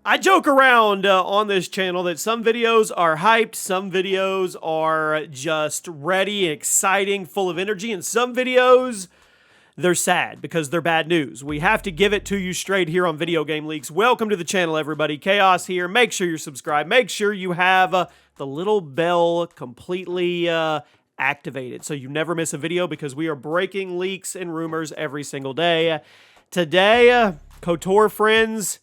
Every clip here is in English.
I joke around on this channel that some videos are hyped, some videos are just ready, exciting, full of energy, and some videos, they're sad because they're bad news. We have to give it to you straight here on Video Game Leaks. Welcome to the channel, everybody. Chaos here. Make sure you're subscribed. Make sure you have the little bell completely activated so you never miss a video because we are breaking leaks and rumors every single day. Today, KOTOR friends,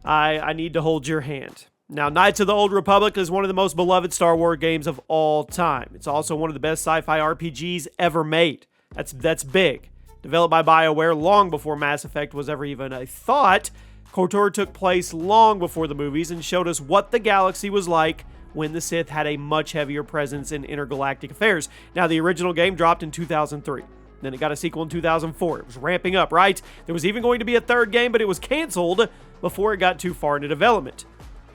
I need to hold your hand. Now, Knights of the Old Republic is one of the most beloved Star Wars games of all time. It's also one of the best sci-fi RPGs ever made. That's big. Developed by BioWare long before Mass Effect was ever even a thought, KOTOR took place long before the movies and showed us what the galaxy was like when the Sith had a much heavier presence in intergalactic affairs. Now, the original game dropped in 2003. Then it got a sequel in 2004. It was ramping up, right? There was even going to be a third game, but it was canceled before it got too far into development.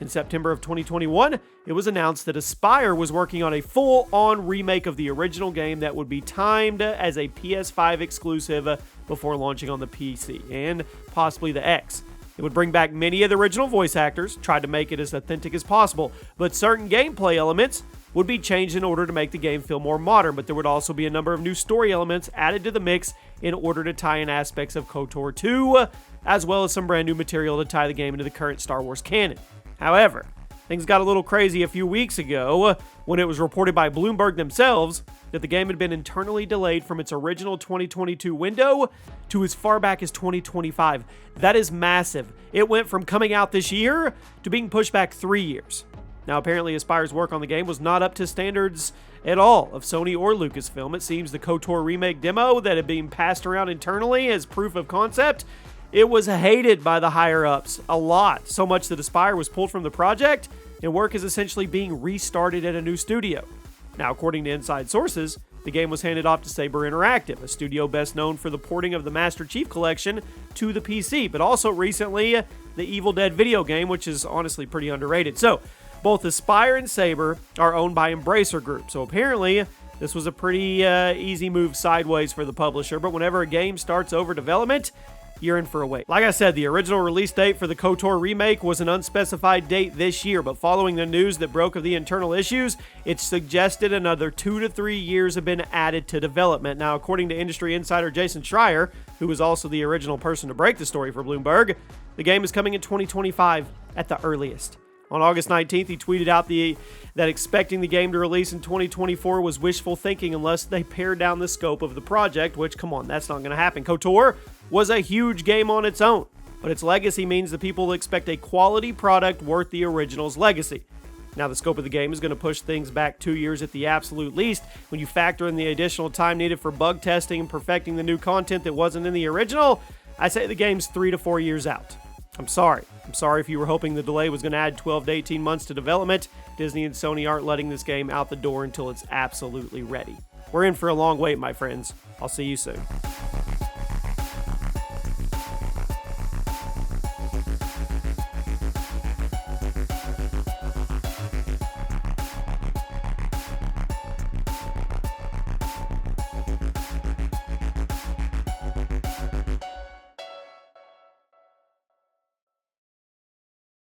In September of 2021, it was announced that Aspyr was working on a full-on remake of the original game that would be timed as a PS5 exclusive before launching on the PC and possibly the X. It would bring back many of the original voice actors, tried to make it as authentic as possible, but certain gameplay elements would be changed in order to make the game feel more modern, but there would also be a number of new story elements added to the mix in order to tie in aspects of KOTOR 2, as well as some brand new material to tie the game into the current Star Wars canon. However, things got a little crazy a few weeks ago when it was reported by Bloomberg themselves that the game had been internally delayed from its original 2022 window to as far back as 2025. That is massive. It went from coming out this year to being pushed back 3 years. Now, apparently, Aspyr's work on the game was not up to standards at all of Sony or Lucasfilm. It seems the KOTOR remake demo that had been passed around internally as proof of concept, it was hated by the higher-ups a lot, so much that Aspyr was pulled from the project, and work is essentially being restarted at a new studio. Now, according to inside sources, the game was handed off to Saber Interactive, a studio best known for the porting of the Master Chief Collection to the PC, but also recently the Evil Dead video game, which is honestly pretty underrated. So, both Aspyr and Saber are owned by Embracer Group, so apparently this was a pretty easy move sideways for the publisher, but whenever a game starts over development, you're in for a wait. Like I said, the original release date for the KOTOR remake was an unspecified date this year, but following the news that broke of the internal issues, it suggested another 2 to 3 years have been added to development. Now, according to industry insider Jason Schreier, who was also the original person to break the story for Bloomberg, the game is coming in 2025 at the earliest. On August 19th, he tweeted out that expecting the game to release in 2024 was wishful thinking unless they pared down the scope of the project, which, come on, that's not going to happen. KOTOR was a huge game on its own, but its legacy means that people expect a quality product worth the original's legacy. Now, the scope of the game is going to push things back 2 years at the absolute least. When you factor in the additional time needed for bug testing and perfecting the new content that wasn't in the original, I say the game's 3 to 4 years out. I'm sorry if you were hoping the delay was going to add 12 to 18 months to development. Disney and Sony aren't letting this game out the door until it's absolutely ready. We're in for a long wait, my friends. I'll see you soon.